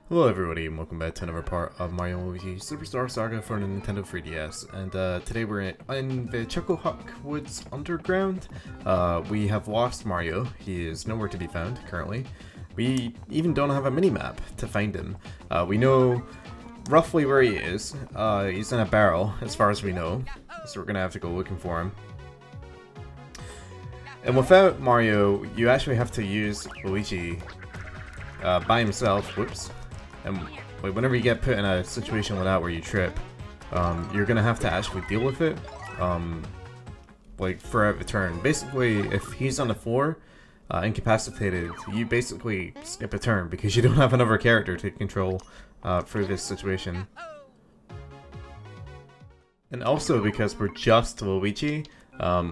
Hello everybody and welcome back to another part of Mario and Luigi Superstar Saga for the Nintendo 3DS. And today we're in the Chuckle Woods underground. We have lost Mario. He is nowhere to be found currently. We even don't have a mini-map to find him. We know roughly where he is. He's in a barrel as far as we know. So we're gonna have to go looking for him. And without Mario, you actually have to use Luigi by himself. Whoops. And whenever you get put in a situation like that where you trip, you're gonna have to actually deal with it, like throughout the turn. Basically, if he's on the floor, incapacitated, you basically skip a turn because you don't have another character to control through this situation. And also because we're just Luigi,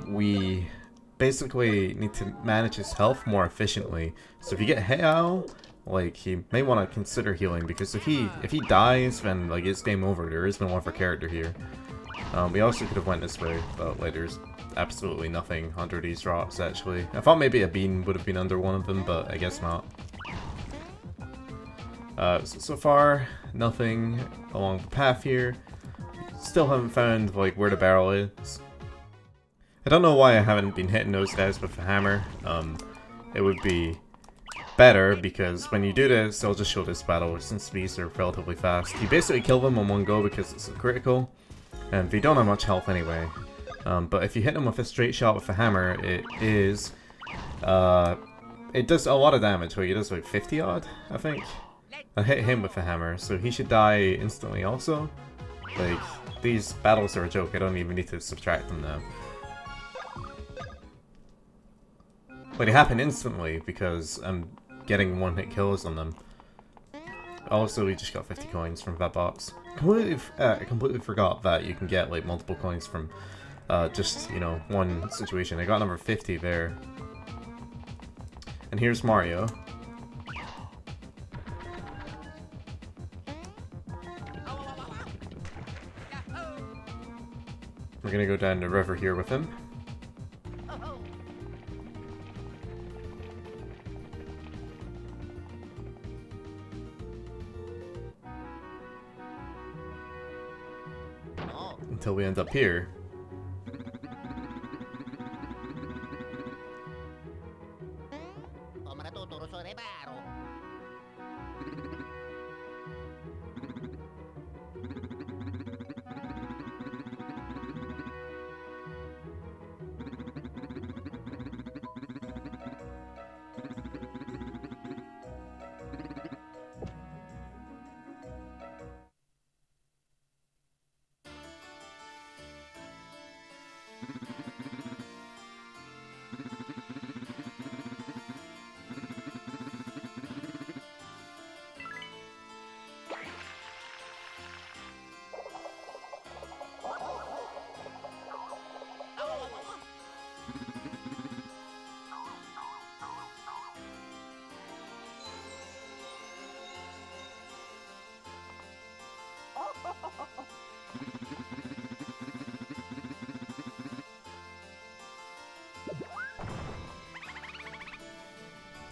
we basically need to manage his health more efficiently. So if you get hit out, like, he may want to consider healing, because if he dies, then like it's game over. There is no other character here. We also could have went this way, but like there's absolutely nothing under these rocks actually. I thought maybe a bean would have been under one of them, but I guess not. So far, nothing along the path here. Still haven't found like where the barrel is. I don't know why I haven't been hitting those guys with a hammer. It would be better, because when you do this, they'll just show this battle since these are relatively fast. You basically kill them in one go because it's a critical, and they don't have much health anyway. But if you hit them with a straight shot with a hammer, it does a lot of damage. Like, it does like 50 odd, I think. I hit him with a hammer, so he should die instantly also. Like, these battles are a joke. I don't even need to subtract them now. But they happen instantly because I'm getting one-hit kills on them. Also, we just got 50 coins from that box. I completely forgot that you can get like multiple coins from just, you know, one situation. I got number 50 there. And here's Mario. We're gonna go down the river here with him. Until we end up here.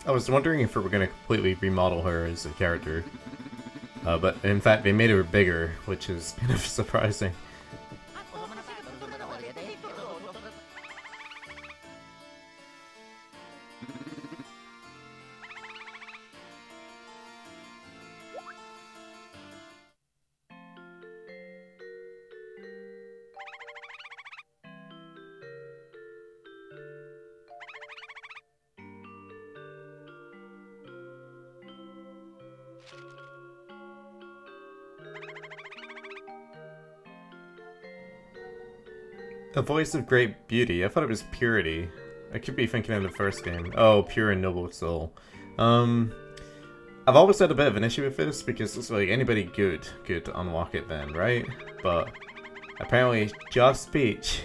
I was wondering if we were going to completely remodel her as a character, but in fact they made her bigger, which is kind of surprising. A voice of great beauty. I thought it was purity. I could be thinking of the first game. Oh, pure and noble soul. I've always had a bit of an issue with this because it's like anybody good could unlock it then, right? But apparently just Peach.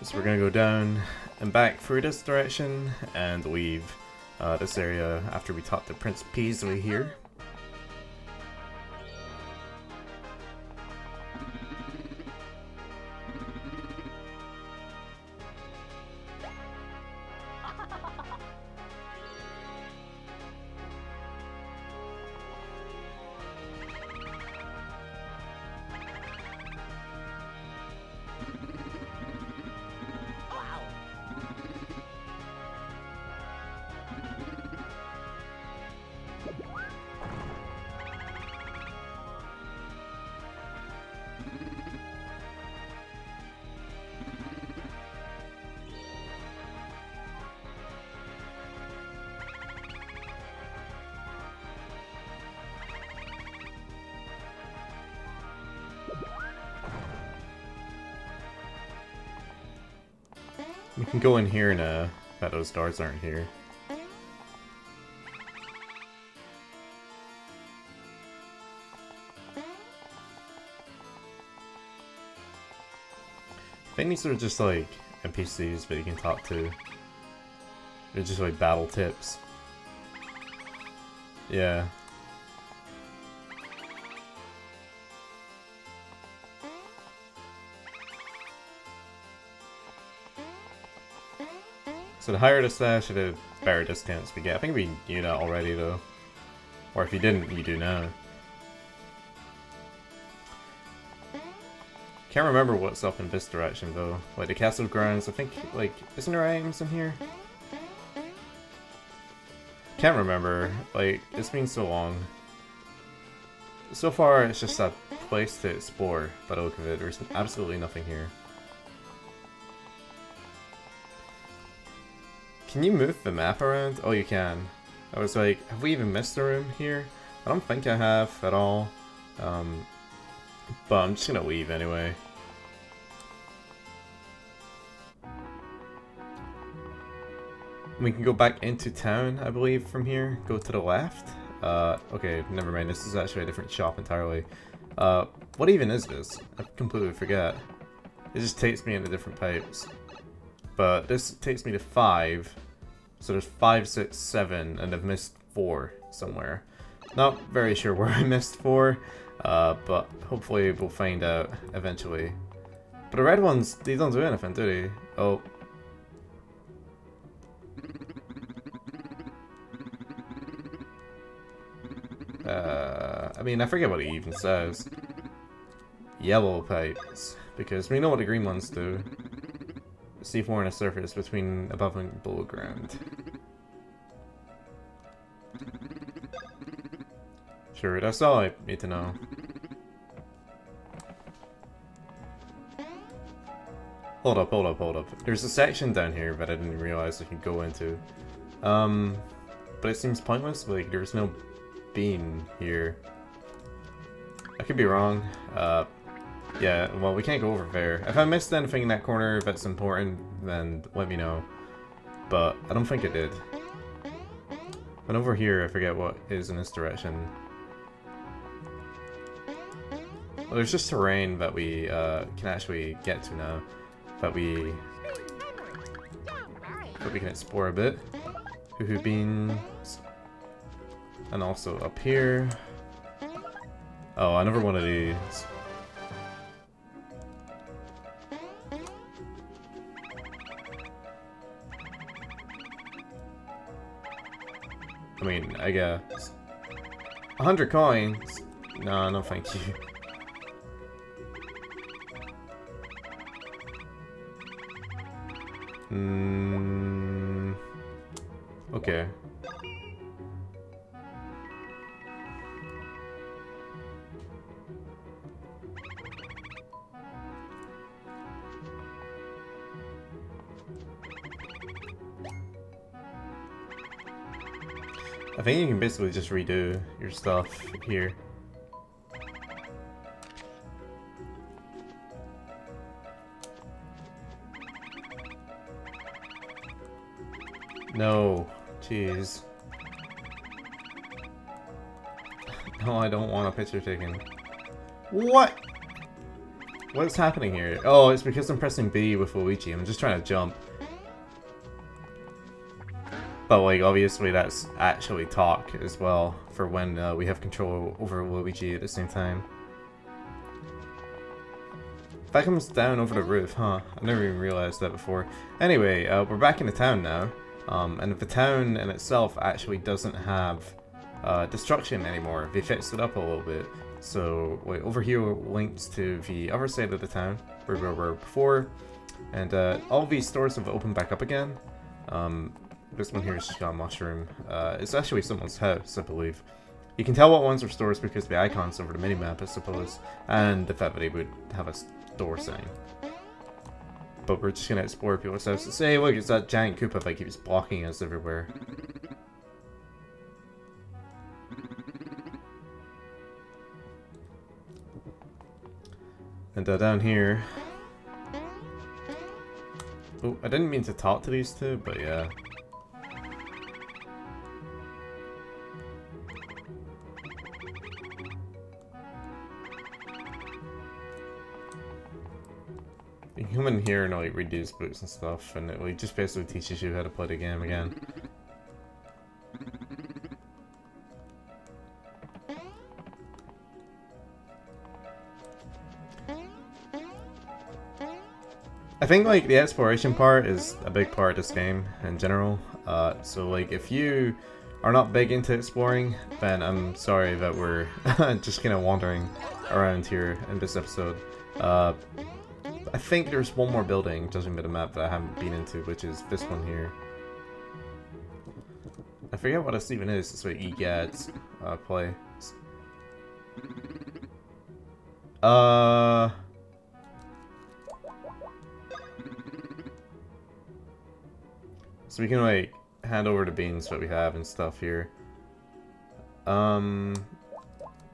So we're gonna go down and back through this direction and leave this area after we talk to Prince Peasley here. We can go in here now, but those doors aren't here. I think these are just like NPCs that you can talk to. They're just like battle tips. Yeah. So the higher the stash, the better discounts we get. I think we knew that already though. Or if you didn't, you do now. Can't remember what's up in this direction though. Like the castle grounds, I think, like, isn't there items in here? Can't remember. Like, it's been so long. So far, it's just a place to explore, by the look of it. There's absolutely nothing here. Can you move the map around? Oh, you can. I was like, have we even missed a room here? I don't think I have at all. But I'm just gonna leave anyway. We can go back into town, I believe, from here. Go to the left. Okay, never mind. This is actually a different shop entirely. What even is this? I completely forget. It just takes me into different pipes. But this takes me to 5. So there's 5, 6, 7, and I've missed 4 somewhere. Not very sure where I missed 4, but hopefully we'll find out eventually. But the red ones, they don't do anything, do they? Oh. I mean, I forget what it even says. Yellow pipes, because we know what the green ones do. C4 on a surface between above and below ground. Sure, that's all I need to know. Hold up, hold up, hold up. There's a section down here that I didn't realize I could go into. But it seems pointless, like there's no bean here. I could be wrong. Yeah, well, we can't go over there. If I missed anything in that corner that's important, then let me know. But I don't think it did. And over here, I forget what is in this direction. Well, there's just terrain that we can actually get to now. That we can explore a bit. Hoo-hoo beans. And also up here. Oh, another one of these. I mean, I guess. 100 coins? No, no thank you. Okay. I think you can basically just redo your stuff here. No, jeez. No, I don't want a picture taken. What? What's happening here? Oh, it's because I'm pressing B with Luigi. I'm just trying to jump. But, like, obviously that's actually talk as well for when we have control over Luigi at the same time. That comes down over the roof, huh? I never even realized that before. Anyway, we're back in the town now. And the town in itself actually doesn't have destruction anymore. They fixed it up a little bit. So, wait, over here links to the other side of the town, where we were before. And all these stores have opened back up again. This one here is just got a mushroom. It's actually someone's house, I believe. You can tell what ones are stores because of the icons over the minimap, I suppose. And the fact that they would have a store sign. But we're just gonna explore people's houses. Say, look, it's that giant Koopa that keeps blocking us everywhere. And down here... Oh, I didn't mean to talk to these two, but yeah. You can come in here and like read these books and stuff, and it like just basically teaches you how to play the game again. I think like the exploration part is a big part of this game in general. So like if you are not big into exploring, then I'm sorry that we're just kind of wandering around here in this episode. I think there's one more building, judging by the map, that I haven't been into, which is this one here. I forget what this even is. It's like Gadd's play. So we can like hand over the beans that we have and stuff here. But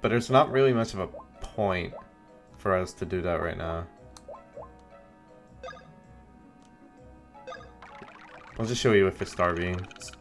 there's not really much of a point for us to do that right now. I'll just show you with the star beans.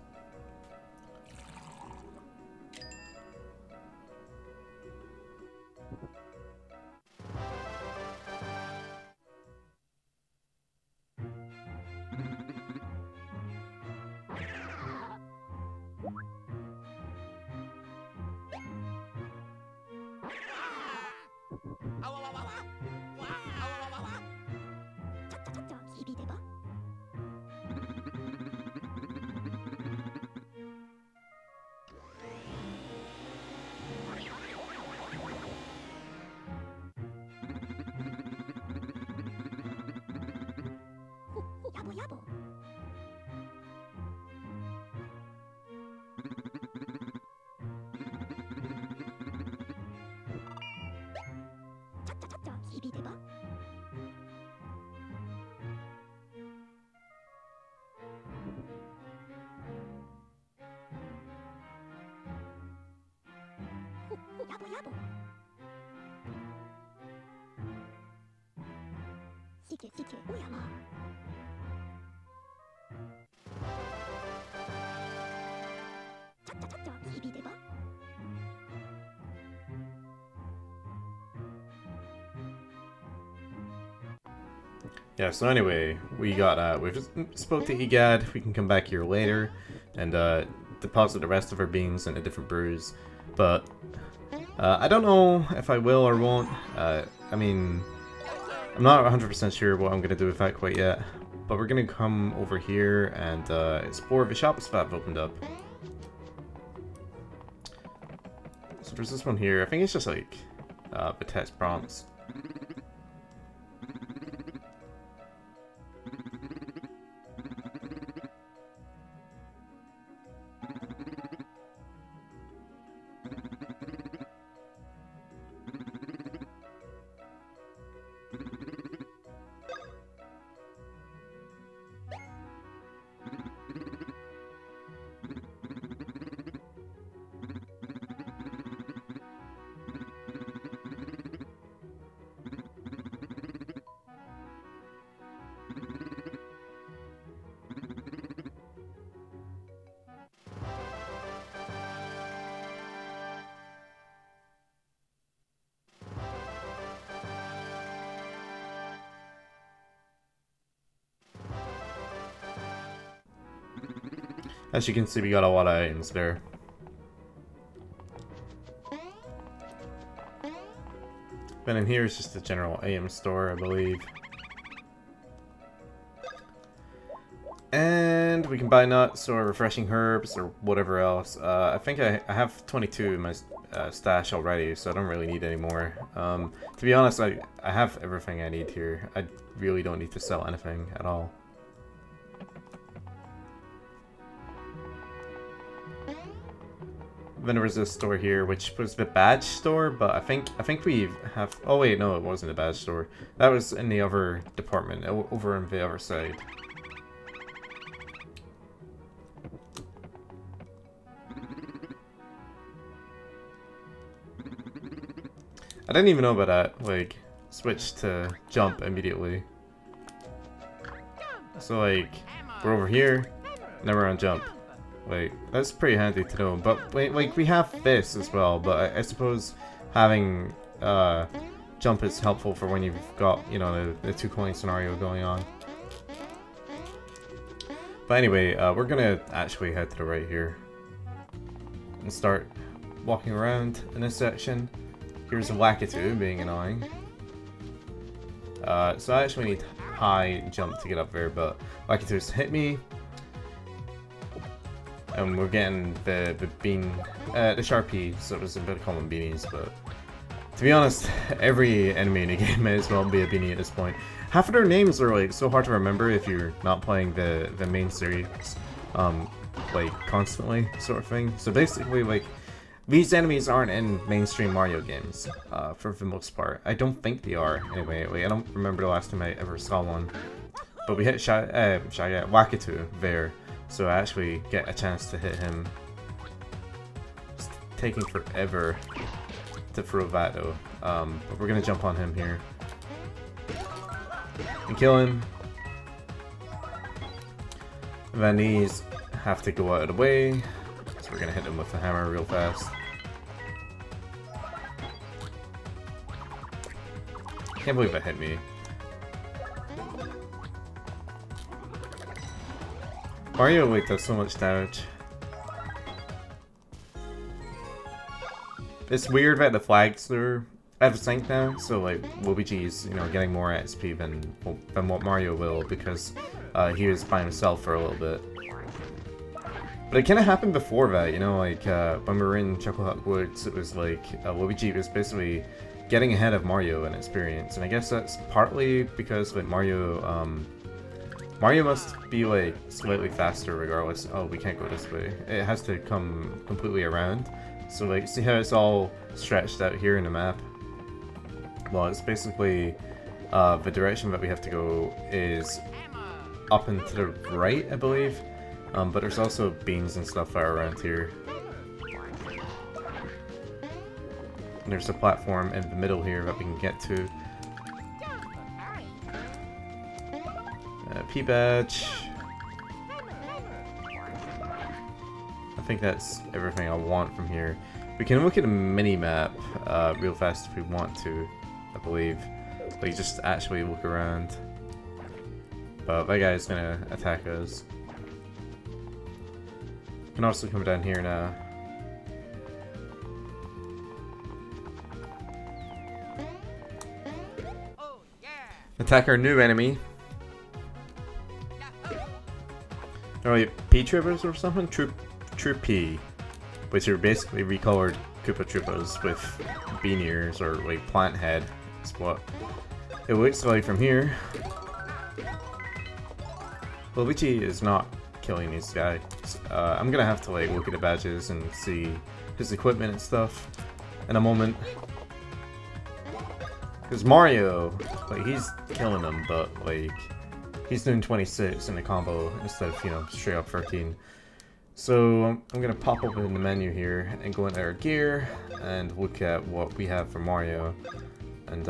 Yeah, so anyway, we just spoke to Gadd. We can come back here later and deposit the rest of our beans into different brews. But I don't know if I will or won't. I mean, I'm not 100% sure what I'm going to do with that quite yet. But we're going to come over here and explore the shops that have opened up. So there's this one here. I think it's just like the text prompts. As you can see, we got a lot of items there. Then in here is just a general item store, I believe. And we can buy nuts or refreshing herbs or whatever else. I think I have 22 in my stash already, so I don't really need any more. To be honest, I have everything I need here. I really don't need to sell anything at all. Then there was this store here, which was the badge store, but I think we have. Oh wait, no, it wasn't the badge store. That was in the other department, over on the other side. I didn't even know about that. Like, switch to jump immediately. So like, we're over here, now we're on jump. Like, that's pretty handy to know. But wait, like, we have this as well, but I suppose having jump is helpful for when you've got, you know, the 2 coin scenario going on. But anyway, we're gonna actually head to the right here and start walking around in this section. Here's a Wackatoo being annoying. So I actually need high jump to get up there, but Wackatoos hit me. And we're getting the Sharpie, so there's a bit of common beanies, but to be honest, every enemy in the game may as well be a beanie at this point. Half of their names are like so hard to remember if you're not playing the main series, like constantly, sort of thing. So basically, like, these enemies aren't in mainstream Mario games, for the most part. I don't think they are, anyway. Like, I don't remember the last time I ever saw one. But we hit Wackatoo there. So I actually get a chance to hit him. It's taking forever to throw that though. But we're gonna jump on him here and kill him. And then these have to go out of the way. So we're gonna hit him with the hammer real fast. Can't believe that hit me. Mario like does so much damage. It's weird that the flags are out of sync now, so like Luigi's, you know, getting more XP than what Mario will because he was by himself for a little bit. But it kind of happened before that, you know, like when we were in Chuckle Woods, it was like Luigi was basically getting ahead of Mario in experience, and I guess that's partly because like Mario must be like slightly faster regardless. Oh, we can't go this way. It has to come completely around. So like, see how it's all stretched out here in the map? Well, it's basically the direction that we have to go is up and to the right, I believe. But there's also beans and stuff that are around here. And there's a platform in the middle here that we can get to. P badge. I think that's everything I want from here. We can look at a mini map real fast if we want to, I believe. Like, just actually look around. But that guy's gonna attack us. We can also come down here now. Attack our new enemy. They're like P-Troopers or something? Troopy. Which are basically recolored Koopa Troopas with bean ears or like plant head. That's what it looks like from here. Luigi is not killing these guys. I'm gonna have to like look at the badges and see his equipment and stuff in a moment. Because Mario, like, he's killing them, but like he's doing 26 in a combo instead of, you know, straight up 13. So I'm gonna pop open the menu here and go into our gear and look at what we have for Mario. And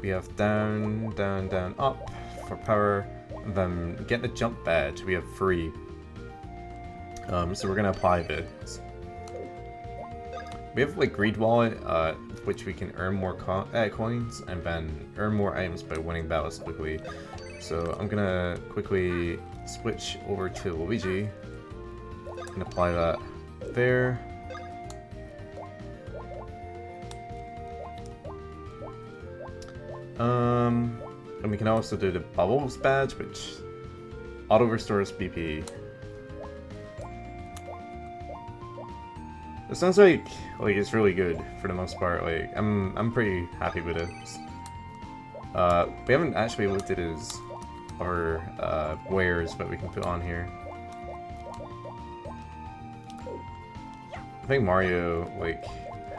we have down, down, down, up for power. And then get the jump badge. We have 3. So we're gonna apply this. We have like Greed Wallet, which we can earn more coins and then earn more items by winning battles quickly. So I'm gonna quickly switch over to Luigi. And apply that there. And we can also do the Bubbles badge, which auto restores BP. It sounds like it's really good for the most part. Like I'm pretty happy with it. We haven't actually looked at his other wares that we can put on here. I think Mario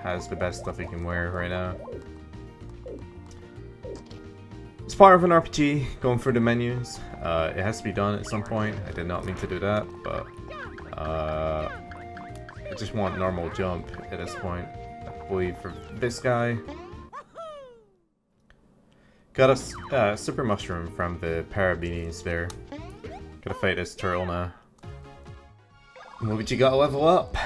has the best stuff he can wear right now. It's part of an RPG, going through the menus. It has to be done at some point. I did not mean to do that, but I just want normal jump at this point. I believe for this guy. Got a super mushroom from the Parabeanies there. Gotta fight this turtle now. Luigi gotta level up.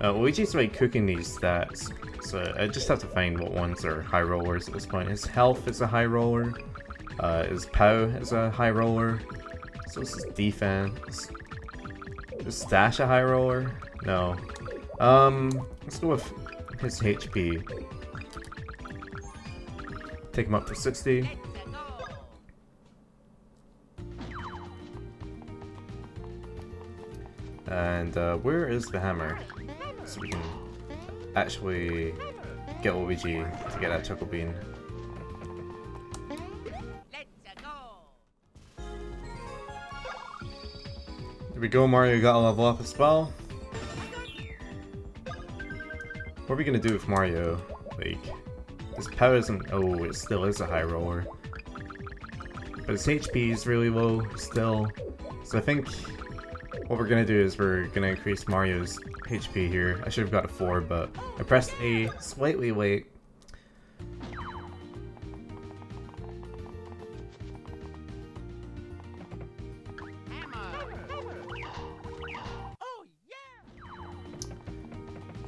Luigi's cooking these stats, so I just have to find what ones are high rollers at this point. His health is a high roller, his POW is a high roller, so is his defense. Is Stash a high roller? No. Let's go with his HP. Take him up to 60. And where is the hammer? So we can actually get Luigi to get that Chuckle Bean. There we go, Mario got a level up as well. What are we gonna do with Mario? His power isn't. Oh, it still is a high roller. But his HP is really low still. So I think what we're gonna do is we're gonna increase Mario's HP here. I should have got a 4, but I pressed A slightly late.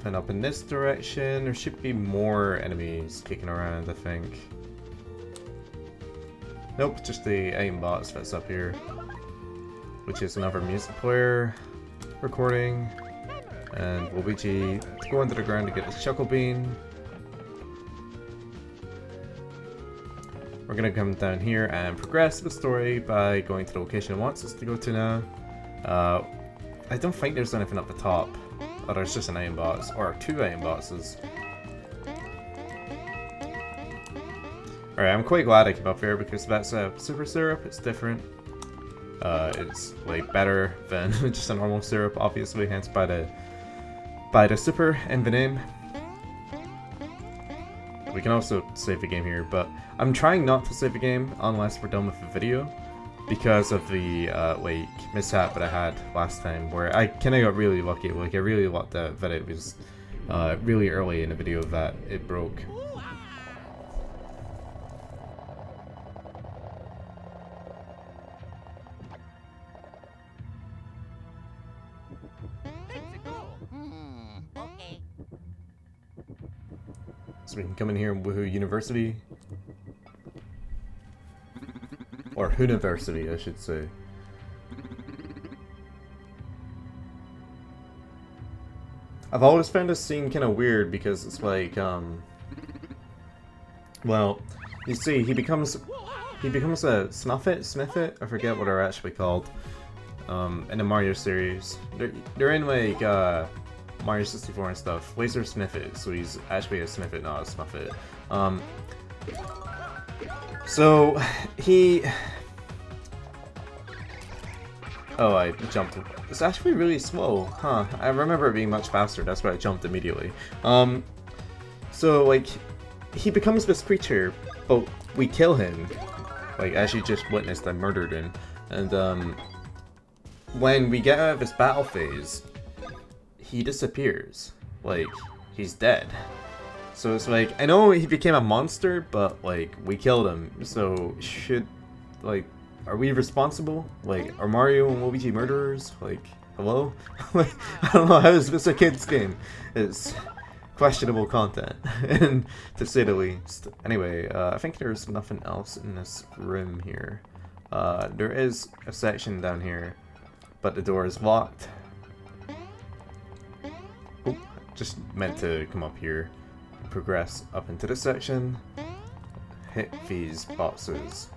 And up in this direction, there should be more enemies kicking around, I think. Nope, just the aimbots that's up here. Which is another music player recording. And Luigi to go under the ground to get his Chuckle Bean. We're gonna come down here and progress the story by going to the location it wants us to go to now. I don't think there's anything up the top. Oh, there's just an aimbot, or 2 aimboxes. Alright, I'm quite glad I came up here because that's a super syrup, it's different. It's better than just a normal syrup, obviously, hence by the super in the name. We can also save the game here, but I'm trying not to save the game unless we're done with the video because of the mishap that I had last time, where I kind of got really lucky. I really lucked out that it was really early in the video that it broke. So we can come in here in Woohoo University. Or Hooniversity, I should say. I've always found this scene kind of weird because it's well, you see, he becomes a Sniffit, I forget what they're actually called, in the Mario series. They're in Mario 64 and stuff. Laser Sniffit, so he's actually a Sniffit, not a Snuffit. So he. Oh, I jumped. It's actually really slow, huh? I remember it being much faster. That's why I jumped immediately. So he becomes this creature, but we kill him. As you just witnessed, I murdered him, and when we get out of this battle phase, he disappears. He's dead. So it's I know he became a monster, but we killed him. So are we responsible? Are Mario and Luigi murderers? Hello? I don't know, how is this a kid's game? It's questionable content, and to say the least. Anyway, I think there's nothing else in this room here. There is a section down here, but the door is locked. Oop, just meant to come up here, progress up into this section, hit these boxes,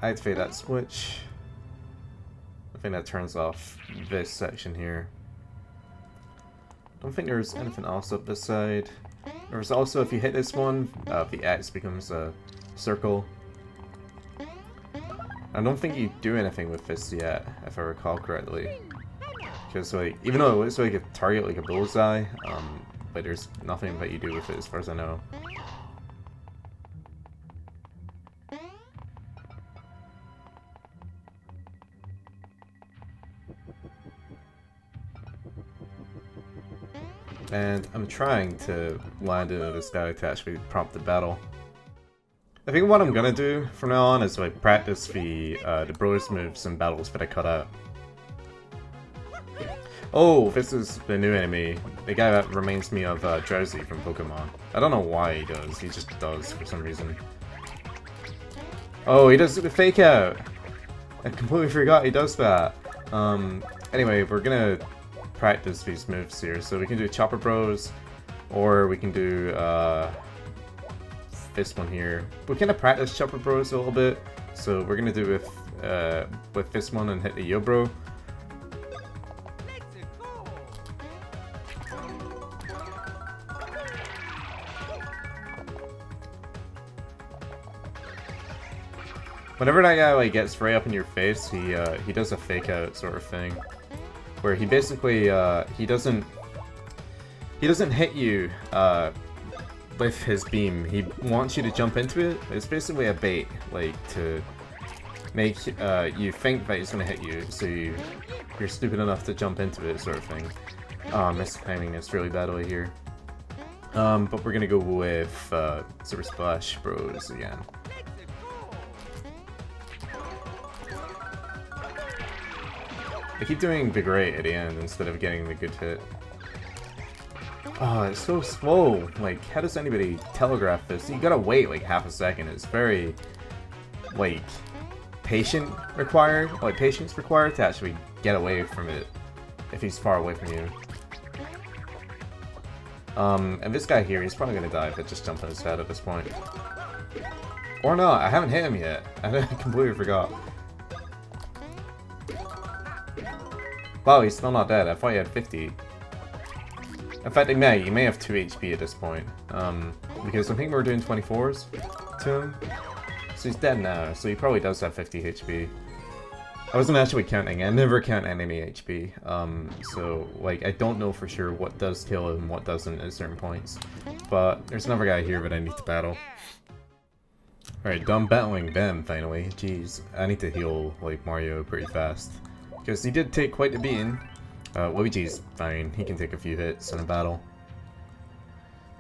activate that switch. I think that turns off this section here. Don't think there's anything else up this side. There's also, if you hit this one, the X becomes a circle. I don't think you do anything with this yet, if I recall correctly. Because, like, even though it looks like a target, like a bullseye, but there's nothing that you do with it as far as I know. And I'm trying to land into this guy to actually prompt the battle. I think what I'm gonna do from now on is like practice the bros moves and battles that I cut out. Oh, this is the new enemy. The guy that reminds me of Drowsy from Pokemon. I don't know why he does, he just does for some reason. Oh, he does the fake out! I completely forgot he does that. Anyway, we're gonna practice these moves here. So we can do Chopper Bros, or we can do this one here. We kind of practice Chopper Bros a little bit, so we're gonna do with this one and hit the Yo Bro. Whenever that guy like gets right up in your face, he does a fake out sort of thing. Where he basically, he doesn't hit you with his beam. He wants you to jump into it. It's basically a bait, like to make you think that he's gonna hit you, so you're stupid enough to jump into it, sort of thing. Oh, I'm mistiming this really badly here. But we're gonna go with Super Splash Bros again. I keep doing the great at the end instead of getting the good hit. Oh, it's so slow. Like, how does anybody telegraph this? You gotta wait like half a second. It's very, like, patience required to actually get away from it if he's far away from you. And this guy here, he's probably gonna die if I just jump on his head at this point. Or not, I haven't hit him yet. I completely forgot. Wow, he's still not dead. I thought he had 50. In fact, he may have 2 HP at this point. Because I think we're doing 24s to him. So he's dead now, so he probably does have 50 HP. I wasn't actually counting. I never count enemy HP. So, like, I don't know for sure what does kill him and what doesn't at certain points. But there's another guy here that I need to battle. Alright, done battling them, finally. Jeez, I need to heal, like, Mario pretty fast. Because he did take quite a beating. Luigi's fine, he can take a few hits in a battle.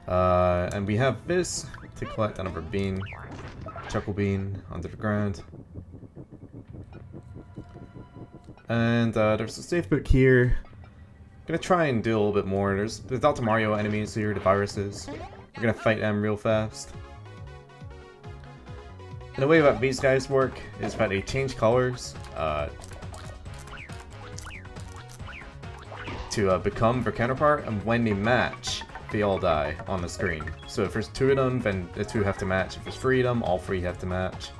And we have this to collect another bean. Chuckle Bean under the ground. And there's a safe book here. I'm gonna try and do a little bit more. There's the Dr. Mario enemies here, the viruses. We're gonna fight them real fast. And the way that these guys work is that they change colors to become their counterpart, and when they match, they all die on the screen. So if there's 2 of them, then the 2 have to match. If there's 3 of them, all 3 have to match.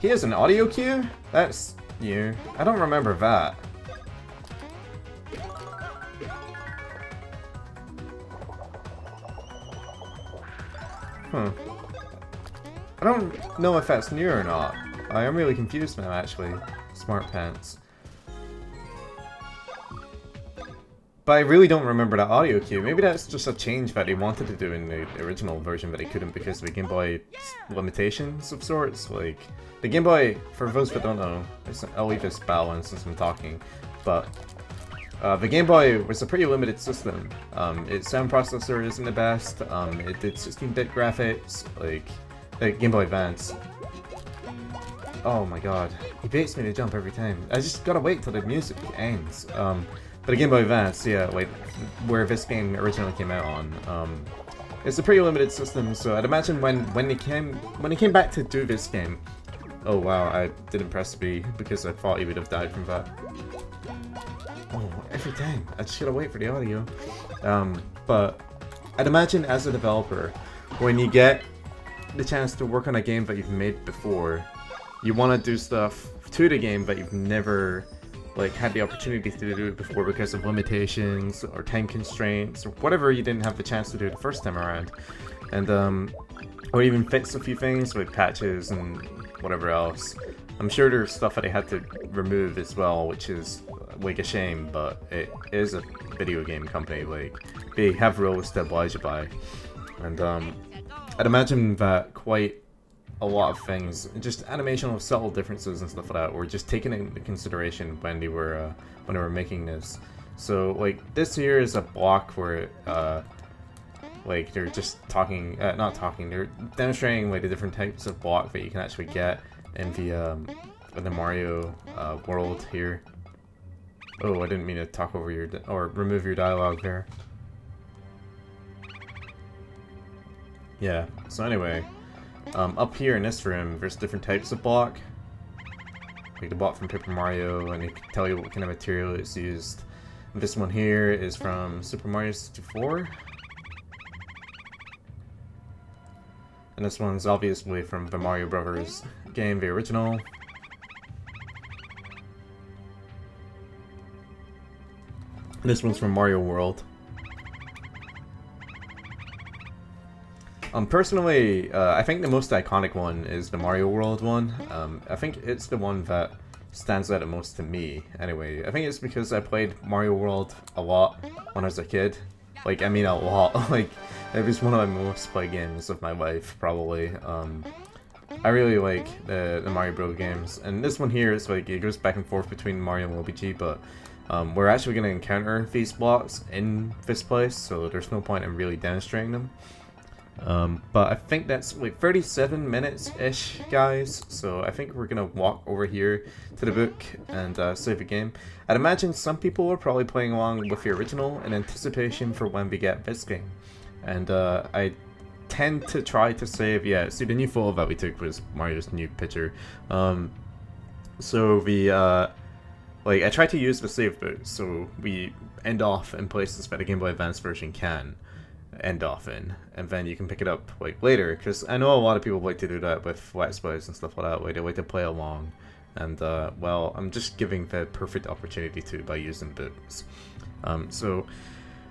He has an audio cue? That's new. I don't remember that. Huh. I don't know if that's new or not. I am really confused now, actually. Smart pants. But I really don't remember that audio cue. Maybe that's just a change that they wanted to do in the original version, but they couldn't because of the Game Boy limitations of sorts. Like, the Game Boy, for those that don't know, I'll leave this balance since I'm talking, but the Game Boy was a pretty limited system. Its sound processor isn't the best, it did 16-bit graphics, like, the Game Boy Advance. Oh my god, he baits me to jump every time. I just gotta wait till the music ends. But a Game Boy Advance, yeah, like, where this game originally came out on, it's a pretty limited system, so I'd imagine when he came back to do this game. Oh wow, I didn't press B because I thought he would have died from that. Oh, every time. I just gotta wait for the audio. But I'd imagine as a developer, when you get the chance to work on a game that you've made before, you want to do stuff to the game that you've never like had the opportunity to do it before because of limitations or time constraints or whatever you didn't have the chance to do the first time around. And or even fix a few things with patches and whatever else. I'm sure there's stuff that they had to remove as well, which is like a shame, but it is a video game company, like they have rules to oblige you by. And I'd imagine that quite a lot of things, just animational subtle differences and stuff like that, were just taken into consideration when they were making this. So like this here is a block where like they're just talking, not talking, they're demonstrating like the different types of block that you can actually get in the Mario world here. Oh, I didn't mean to talk over your or remove your dialogue there. Yeah. So anyway, up here in this room, there's different types of block. Like the block from Paper Mario, and they can tell you what kind of material it's used. This one here is from Super Mario 64. And this one's obviously from the Mario Brothers game, the original. And this one's from Mario World. Personally, I think the most iconic one is the Mario World one. I think it's the one that stands out the most to me, anyway. I think it's because I played Mario World a lot when I was a kid. Like, I mean a lot. Like, it was one of my most played games of my life, probably. I really like the Mario Bros. Games. And this one here is like, it goes back and forth between Mario and Luigi, but we're actually going to encounter these blocks in this place, so there's no point in really demonstrating them. But I think that's like 37 minutes-ish, guys, so I think we're gonna walk over here to the book and save the game. I'd imagine some people are probably playing along with the original in anticipation for when we get this game. And I tend to try to save, yeah, see the new photo that we took was Mario's new picture. So the, like, I try to use the save boot, so we end off in places that the Game Boy Advance version can end off in, and then you can pick it up like later, because I know a lot of people like to do that with Let's Plays and stuff like that, they like to play along, and well, I'm just giving the perfect opportunity to by using boots. So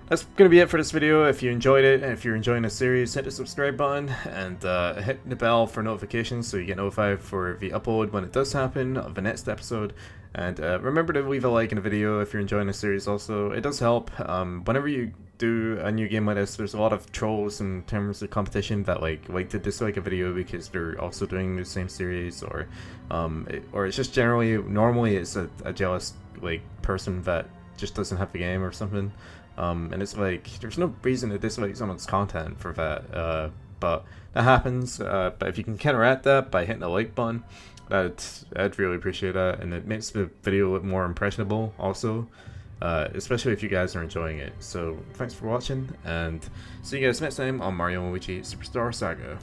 that's gonna be it for this video. If you enjoyed it, and if you're enjoying the series, hit the subscribe button and hit the bell for notifications so you get notified for the upload when it does happen of the next episode. And remember to leave a like in the video if you're enjoying the series also. It does help. Whenever you do a new game like this, there's a lot of trolls in terms of competition that like to dislike a video because they're also doing the same series, or it's just generally, normally it's a jealous like person that just doesn't have the game or something. And it's like, there's no reason to dislike someone's content for that, but that happens. But if you can counteract that by hitting the like button, I'd really appreciate that, and it makes the video look more impressionable also, especially if you guys are enjoying it. So thanks for watching, and see you guys next time on Mario & Luigi Superstar Saga.